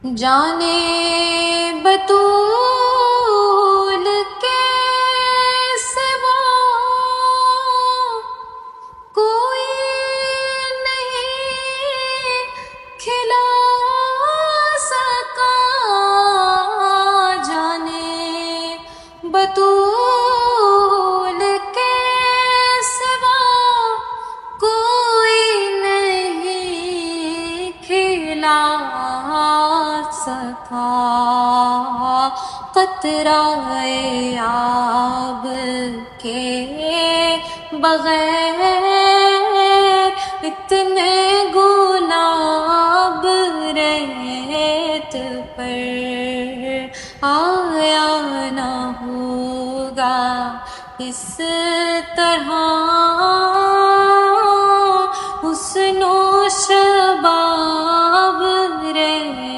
جانے بطول کے سوا کوئی نہیں کھلا سکا، جانے بطول کے سوا کوئی نہیں کھلا سکا، قطرہ آب کے بغیر اتنے گلاب ریت پر آیا نہ ہوگا اس طرح